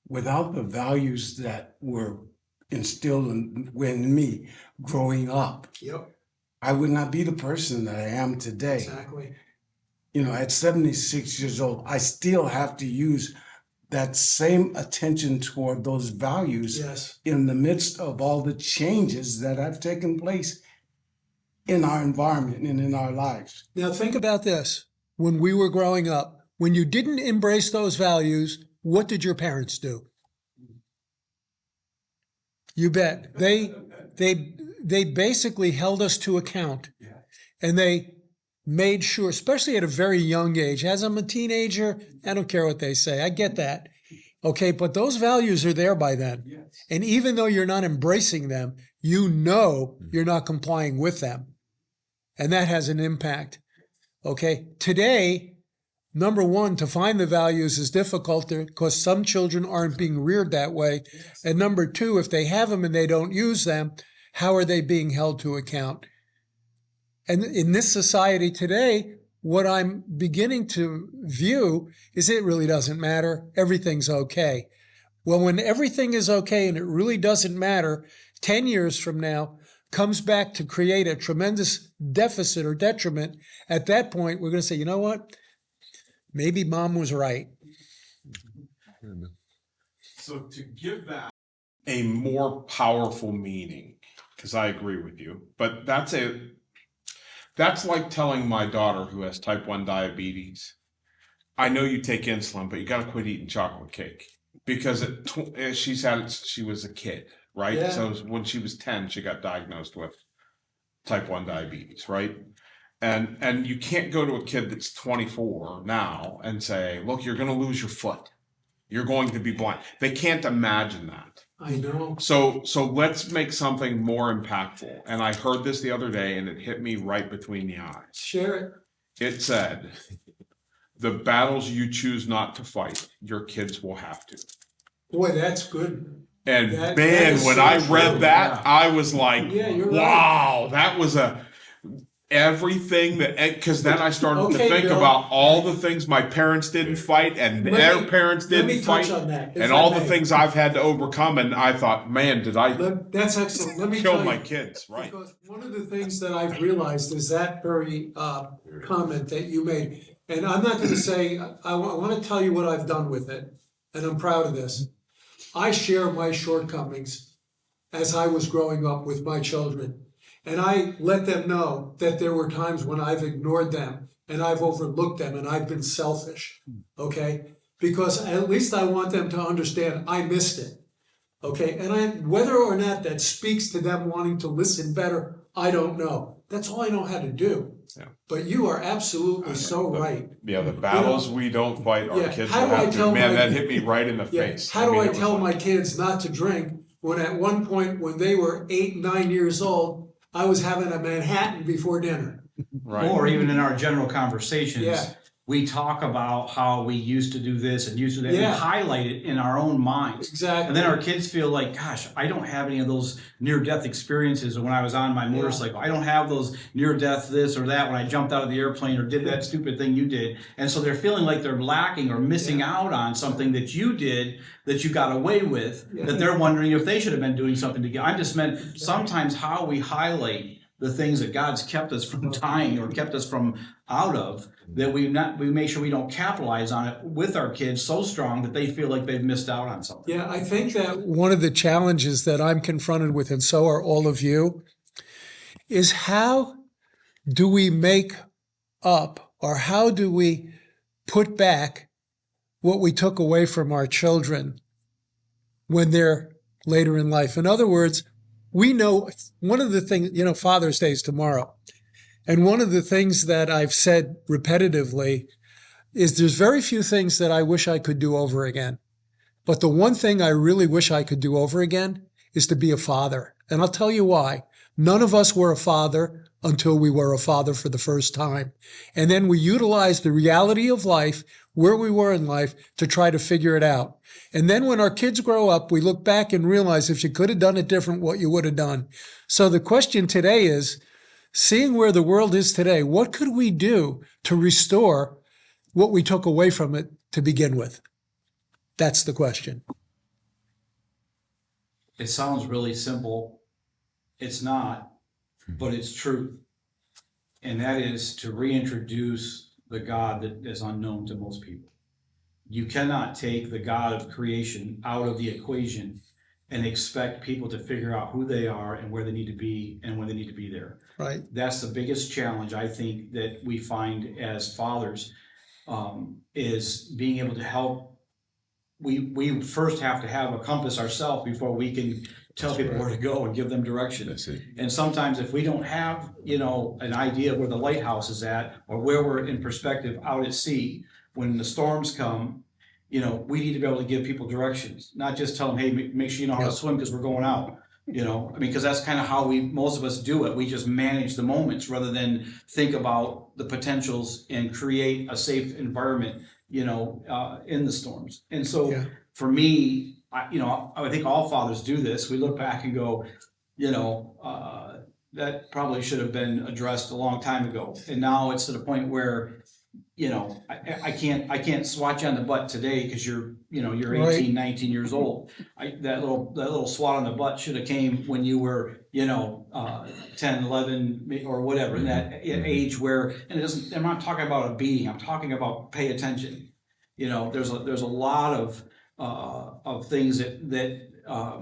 without the values that were instilled in me growing up, Yep, I would not be the person that I am today. exactly. You know, at 76 years old, I still have to use that same attention toward those values Yes. in the midst of all the changes that have taken place in our environment and in our lives. Now think about this. When we were growing up, when you didn't embrace those values, what did your parents do? You bet. They basically held us to account. And they made sure, especially at a very young age, as I'm a teenager, I don't care what they say. I get that. Okay, but those values are there by then. And even though you're not embracing them, you know you're not complying with them. And that has an impact. Okay, today, number one, to find the values is difficult because some children aren't being reared that way. And number two, if they have them and they don't use them, how are they being held to account? And in this society today, what I'm beginning to view is it really doesn't matter. Everything's okay. Well, when everything is okay and it really doesn't matter, 10 years from now comes back to create a tremendous deficit or detriment. At that point, we're going to say, you know what? Maybe mom was right. So to give that a more powerful meaning, because I agree with you, but that's like telling my daughter who has type 1 diabetes, I know you take insulin, but you got to quit eating chocolate cake, because she was a kid, right? Yeah. So when she was 10, she got diagnosed with type 1 diabetes, right? And you can't go to a kid that's 24 now and say, look, you're going to lose your foot. You're going to be blind. They can't imagine that. I know. So let's make something more impactful. And I heard this the other day and it hit me right between the eyes. Share it. It said, the battles you choose not to fight, your kids will have to. Boy, that's good. And That man, is when so I true. read that, I was like, Yeah, you're wow, that was everything that, because then I started to Okay, think Bill. about all the things my parents didn't fight and their parents let me didn't touch fight on that, if and I all the may. things I've had to overcome. And I thought, man, did I That's excellent. Let me kill tell my you, kids, right? because one of the things that I've realized is that very comment that you made. And I'm not going to say, I want to tell you what I've done with it. And I'm proud of this. I share my shortcomings as I was growing up with my children. And I let them know that there were times when I've ignored them and I've overlooked them and I've been selfish, okay? Because at least I want them to understand I missed it, okay? And whether or not that speaks to them wanting to listen better, I don't know. That's all I know how to do. Yeah. But you are absolutely so right. Yeah, the battles we don't fight, our Yeah, kids how will do I have to. tell Man, my- that hit me right in the Yeah. face. How do mean, I it was tell like- my kids not to drink when at one point when they were 8, 9 years old, I was having a Manhattan before dinner? Right. Or even in our general conversations, Yeah. we talk about how we used to do this and used to do that. Yeah. We highlight it in our own minds. Exactly. And then our kids feel like, gosh, I don't have any of those near-death experiences when I was on my motorcycle. I don't have those near-death this or that when I jumped out of the airplane or did that stupid thing you did. And so they're feeling like they're lacking or missing out on something that you did that you got away with, that they're wondering if they should have been doing something to get. I just meant sometimes how we highlight the things that God's kept us from dying or kept us from out of, that we make sure we don't capitalize on it with our kids so strong that they feel like they've missed out on something. Yeah, I think that one of the challenges that I'm confronted with, and so are all of you, is how do we make up or how do we put back what we took away from our children when they're later in life? In other words, we know one of the things, Father's Day is tomorrow. And one of the things that I've said repetitively, is there's very few things that I wish I could do over again. But the one thing I really wish I could do over again is to be a father. And I'll tell you why. None of us were a father until we were a father for the first time. And then we utilized the reality of life, where we were in life, to try to figure it out. And then when our kids grow up, we look back and realize if you could have done it different, what you would have done. So the question today is, seeing where the world is today, what could we do to restore what we took away from it to begin with? That's the question. It sounds really simple. It's not, but it's truth. And that is to reintroduce the God that is unknown to most people. You cannot take the God of creation out of the equation and expect people to figure out who they are and where they need to be and when they need to be there. Right. That's the biggest challenge I think that we find as fathers, is being able to help. We first have to have a compass ourselves before we can tell people where to go and give them direction. That's it. And sometimes if we don't have, an idea where the lighthouse is at or where we're in perspective out at sea, when the storms come, we need to be able to give people directions, not just tell them, hey, make sure you know how to swim because we're going out. Because that's kind of how most of us do it. We just manage the moments rather than think about the potentials and create a safe environment, in the storms. And so for me, I think all fathers do this. We look back and go, that probably should have been addressed a long time ago. And now it's to the point where, I can't swat you on the butt today because you're 18, Right. 19 years old. That little swat on the butt should have came when you were, 10, 11 or whatever, in that age where, and I'm not talking about a beating, I'm talking about pay attention. There's a lot of things that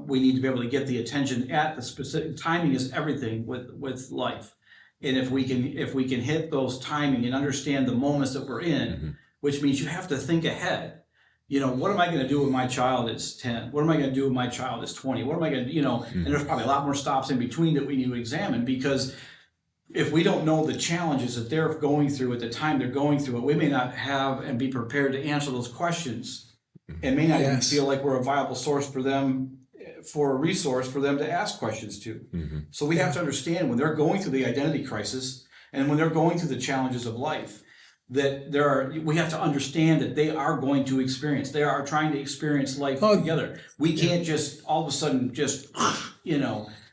we need to be able to get the attention at the specific. Timing is everything with life. And if we can hit those timing and understand the moments that we're in, which means you have to think ahead. What am I going to do when my child is 10? What am I going to do when my child is 20? What am I going to, and there's probably a lot more stops in between that we need to examine, because if we don't know the challenges that they're going through at the time they're going through it, we may not have and be prepared to answer those questions, and may not even feel like we're a viable source for them, for a resource for them to ask questions to. So we have to understand when they're going through the identity crisis and when they're going through the challenges of life, that we have to understand that they are going to experience. They are trying to experience life together. We can't just all of a sudden just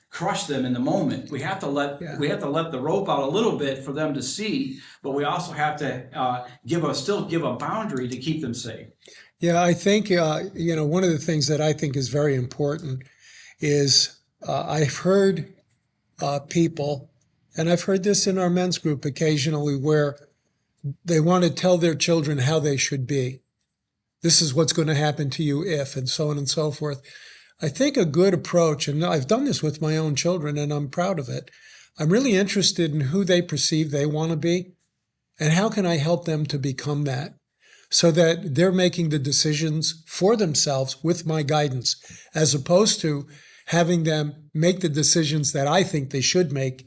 crush them in the moment. We have to let the rope out a little bit for them to see, but we also have to still give a boundary to keep them safe. Yeah, I think, one of the things that I think is very important is I've heard people, and I've heard this in our men's group occasionally, where they want to tell their children how they should be. This is what's going to happen to you if, and so on and so forth. I think a good approach, and I've done this with my own children, and I'm proud of it. I'm really interested in who they perceive they want to be, and how can I help them to become that, so that they're making the decisions for themselves with my guidance, as opposed to having them make the decisions that I think they should make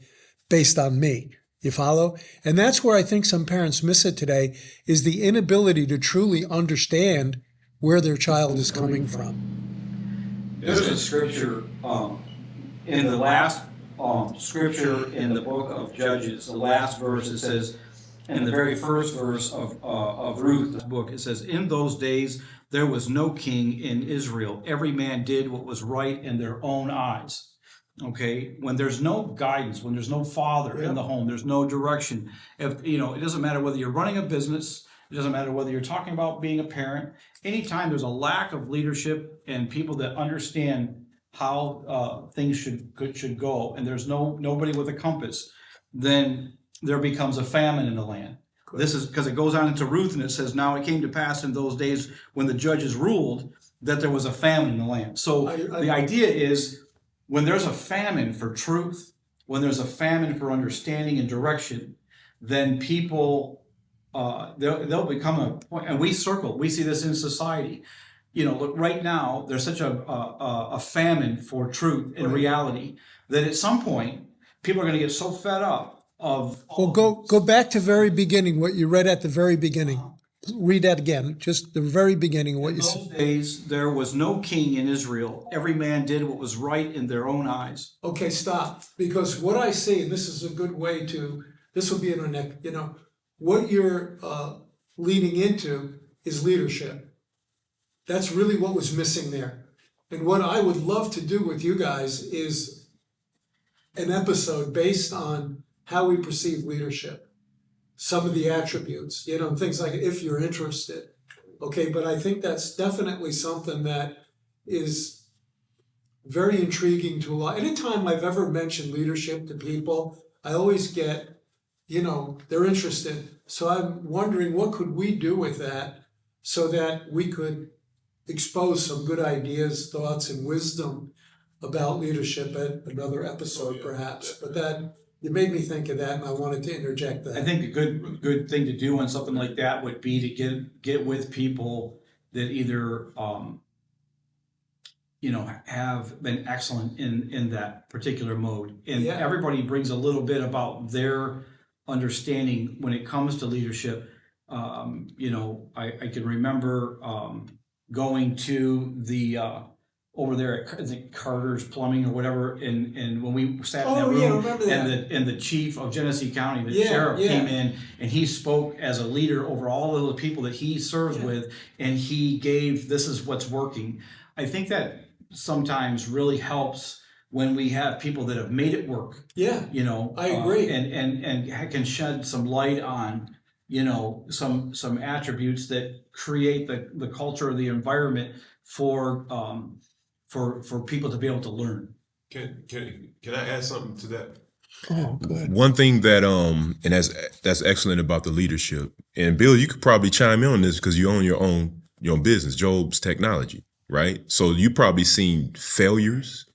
based on me. You follow? And that's where I think some parents miss it today, is the inability to truly understand where their child is coming from. There's a scripture in the last scripture in the book of Judges, the last verse, it says, in the very first verse of Ruth's book, it says, in those days there was no king in Israel. Every man did what was right in their own eyes. Okay, when there's no guidance, when there's no father in the home, there's no direction. If it doesn't matter whether you're running a business, it doesn't matter whether you're talking about being a parent. Anytime there's a lack of leadership and people that understand how things should go, and there's nobody with a compass, then there becomes a famine in the land. This is because it goes on into Ruth, and it says, now it came to pass in those days when the judges ruled that there was a famine in the land. So the idea is, when there's a famine for truth, when there's a famine for understanding and direction, then people, they'll become a point, and we see this in society. Look, right now, there's such a famine for truth and reality that at some point, people are going to get so fed up of... Well, go back to very beginning, what you read at the very beginning. read that again, just the very beginning of what In you those said. days, there was no king in Israel. Every man did what was right in their own eyes. Okay, stop. Because what I see, and this is a good way to, this will be in our next, what you're leading into is leadership. That's really what was missing there. And what I would love to do with you guys is an episode based on how we perceive leadership, some of the attributes, things like if you're interested. Okay, but I think that's definitely something that is very intriguing to a lot. Anytime I've ever mentioned leadership to people, I always get, they're interested. So I'm wondering what could we do with that so that we could expose some good ideas, thoughts, and wisdom about leadership at another episode, perhaps. But that you made me think of that, and I wanted to interject that. I think a good thing to do on something like that would be to get with people that either have been excellent in that particular mode, and Yeah. everybody brings a little bit about their understanding when it comes to leadership. I can remember going to the over there at I think Carter's Plumbing or whatever, and when we sat in that Oh, yeah, I room, remember that. and the chief of Genesee County, the Yeah, sheriff, yeah. came in and he spoke as a leader over all of the people that he serves with, and he gave this is what's working. I think that sometimes really helps when we have people that have made it work. Yeah, I agree. And can shed some light on some attributes that create the culture or the environment for people to be able to learn. Can I add something to that? Oh, good. One thing that and that's excellent about the leadership. And Bill, you could probably chime in on this because you own your own business, Job's Technology, right? So you probably seen failures.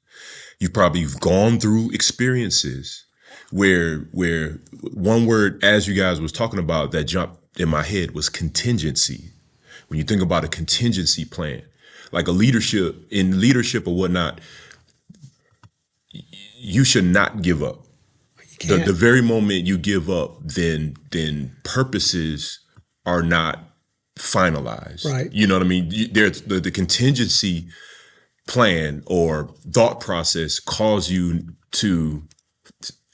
You've probably gone through experiences where one word, as you guys was talking about, that jumped in my head was contingency. When you think about a contingency plan, like in leadership or whatnot, you should not give up. The very moment you give up, then purposes are not finalized. Right. You know what I mean? There's the contingency plan or thought process calls you to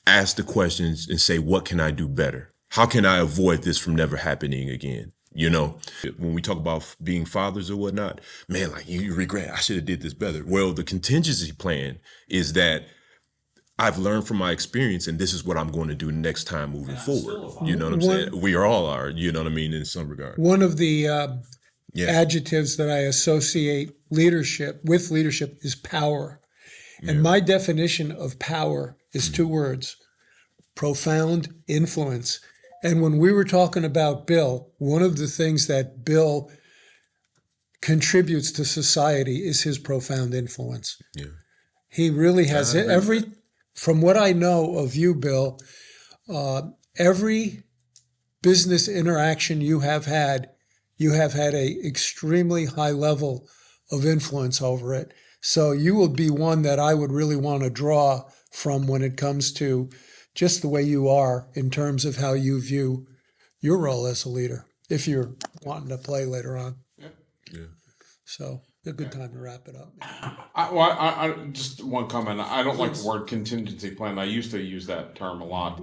ask the questions and say, what can I do better? How can I avoid this from never happening again? When we talk about being fathers or whatnot, man, like you regret, I should have did this better. Well, the contingency plan is that I've learned from my experience and this is what I'm going to do next time moving forward. You know what I'm saying? We all are, you know what I mean, in some regard. One of the adjectives that I associate with leadership is power. And my definition of power is two words: profound influence. And when we were talking about Bill, one of the things that Bill contributes to society is his profound influence. Yeah. He really has it. From what I know of you, Bill, every business interaction you have had a extremely high level of influence over it. So you will be one that I would really want to draw from when it comes to just the way you are in terms of how you view your role as a leader, if you're wanting to play later on. Yeah. So a good time to wrap it up. I just one comment. I don't like the word contingency plan. I used to use that term a lot.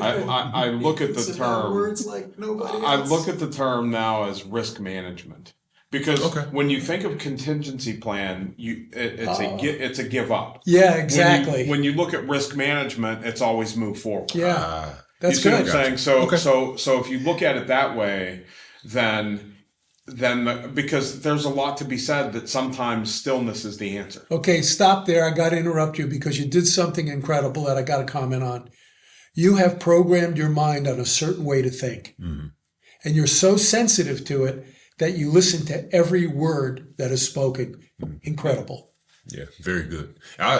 I look at the term. Words like nobody else. I look at the term now as risk management. Because when you think of contingency plan, it's a give up. Yeah, exactly. When you look at risk management, it's always move forward. Yeah, that's you see good. what I'm saying? So if you look at it that way, then because there's a lot to be said that sometimes stillness is the answer. Okay, stop there. I got to interrupt you because you did something incredible that I got to comment on. You have programmed your mind on a certain way to think, and you're so sensitive to it that you listen to every word that is spoken. Incredible. Yeah, very good. I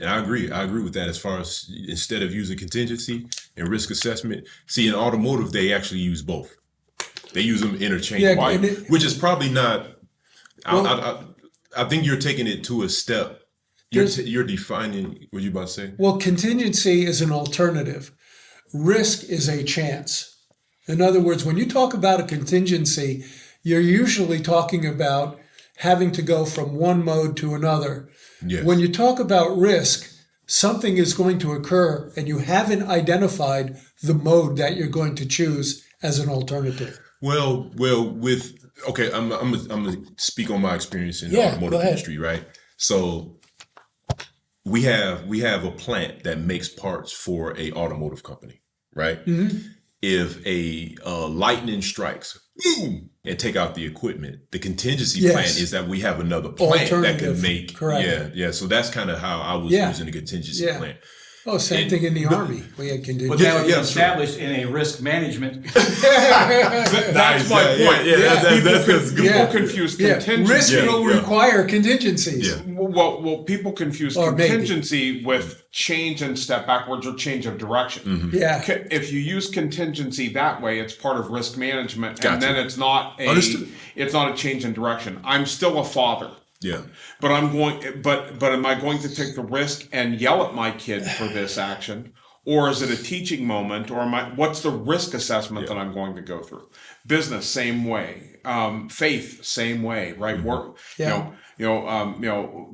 agree. I agree with that as far as instead of using contingency and risk assessment. See, in automotive, they actually use both. They use them interchangeably, which is probably not, I think you're taking it to a step. You're defining, what you about to say? Well, contingency is an alternative. Risk is a chance. In other words, when you talk about a contingency, you're usually talking about having to go from one mode to another. Yes. When you talk about risk, something is going to occur and you haven't identified the mode that you're going to choose as an alternative. Well, okay, I'm gonna speak on my experience in the Yeah, automotive go ahead. industry, right? So we have a plant that makes parts for a automotive company, right? Mm-hmm. If a lightning strikes, boom, and take out the equipment, the contingency Yes. plan is that we have another plant that Alternative, can make. correct. Yeah. So that's kind of how I was Yeah. using the contingency Yeah. plan. Oh, same And- thing in the Army. We had contingency. But that was yeah, established in a risk management. That's my point. People confuse Yeah, contingency. risk will require contingencies. Yeah. Well, people confuse Or maybe. contingency with change and step backwards or change of direction. Yeah. If you use contingency that way, it's part of risk management, Gotcha. and then it's not Understood. a change in direction. I'm still a father. Yeah. But am I going to take the risk and yell at my kid for this action? Or is it a teaching moment? Or what's the risk assessment that I'm going to go through? Business, same way. Faith, same way, right? Work, Yeah.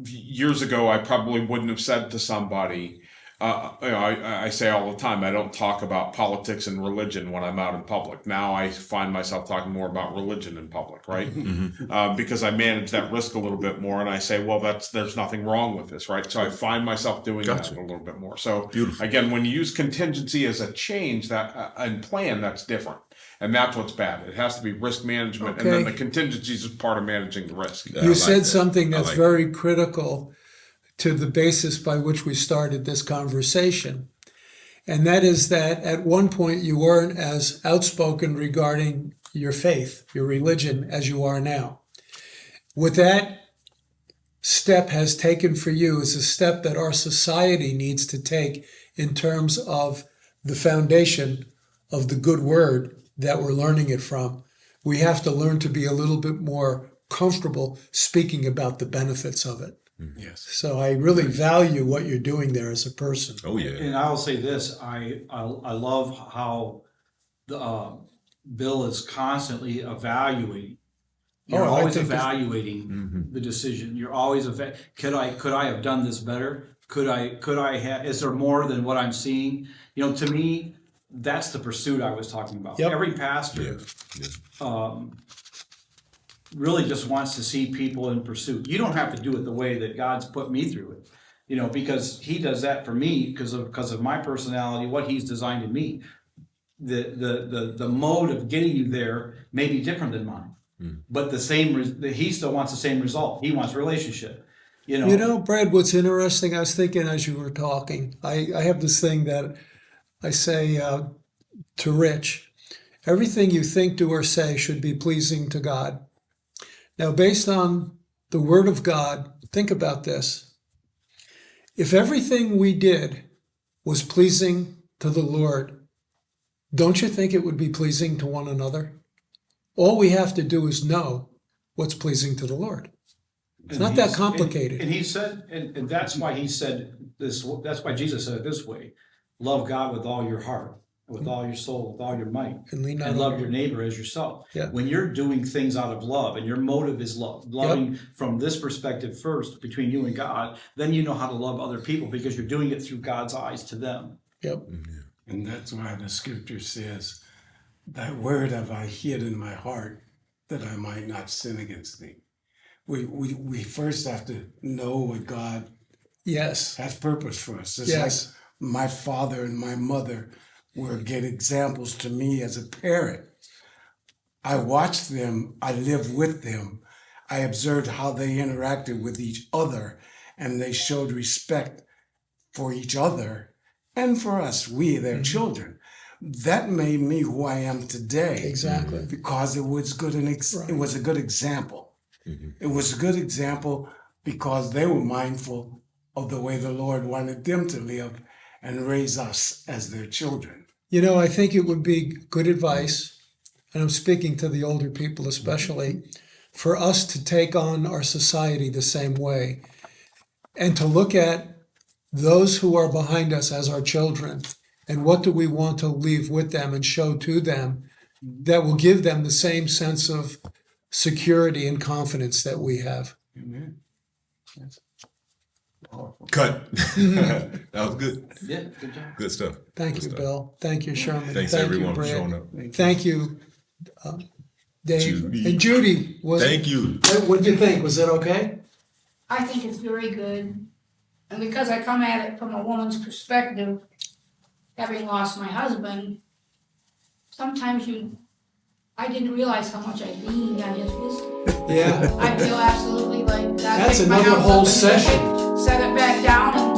Years ago, I probably wouldn't have said to somebody, I say all the time, I don't talk about politics and religion when I'm out in public. Now I find myself talking more about religion in public, right? Because I manage that risk a little bit more, and I say, well, there's nothing wrong with this, right? So I find myself doing Gotcha. that a little bit more. So Beautiful. again, when you use contingency as a change and plan, that's different. And that's what's bad. It has to be risk management, and then Okay. the contingencies is part of managing the risk. Yeah, I You like said that. something I that's like very critical to the basis by which we started this conversation. And that is that at one point you weren't as outspoken regarding your faith, your religion, as you are now. What that step has taken for you is a step that our society needs to take in terms of the foundation of the good word that we're learning it from. We have to learn to be a little bit more comfortable speaking about the benefits of it. Yes. So I really value what you're doing there as a person. Oh yeah. And I'll say this: I love how the Bill is constantly evaluating. You're Oh, I always think evaluating the decision. You're always could I have done this better? Could I have? Is there more than what I'm seeing? To me, that's the pursuit I was talking about. Yep. Every pastor really just wants to see people in pursuit. You don't have to do it the way that God's put me through it, because He does that for me because of my personality, what He's designed in me. The mode of getting you there may be different than mine, but He still wants the same result. He wants relationship. Brad, what's interesting, I was thinking as you were talking, I have this thing that I say to Rich, everything you think, do, or say should be pleasing to God. Now, based on the Word of God, think about this. If everything we did was pleasing to the Lord, don't you think it would be pleasing to one another? All we have to do is know what's pleasing to the Lord. It's not that complicated. And He said, and that's why He said this. That's why Jesus said it this way: love God with all your heart, with all your soul, with all your might, And lean not and on love your- your neighbor as yourself. Yeah. When you're doing things out of love, and your motive is love, loving from this perspective first between you and God, then you know how to love other people because you're doing it through God's eyes to them. Yep. And that's why the scripture says, thy word have I hid in my heart that I might not sin against thee. We first have to know what God Yes. has purpose for us. It's Yes. like my father and my mother were good examples to me as a parent. I watched them, I lived with them, I observed how they interacted with each other, and they showed respect for each other and for us, we, their children. That made me who I am today. Exactly. Because it was good. It was a good example. It was a good example because they were mindful of the way the Lord wanted them to live and raise us as their children. I think it would be good advice, and I'm speaking to the older people especially, for us to take on our society the same way and to look at those who are behind us as our children and what do we want to leave with them and show to them that will give them the same sense of security and confidence that we have. Amen. Yes. Powerful. Cut. That was good. Yeah, good job. Good stuff. Thank Good you, stuff. Bill. Thank you, Sherman. Thanks Thank everyone you, for Brad. showing up. Thank you, Dave. Judy. And Judy, Thank you. what did you think? Was it okay? I think it's very good. And because I come at it from a woman's perspective, having lost my husband, sometimes I didn't realize how much I leaned on his wisdom. Yeah. I feel absolutely like that. That's Picked my another house whole up and session. set it back down and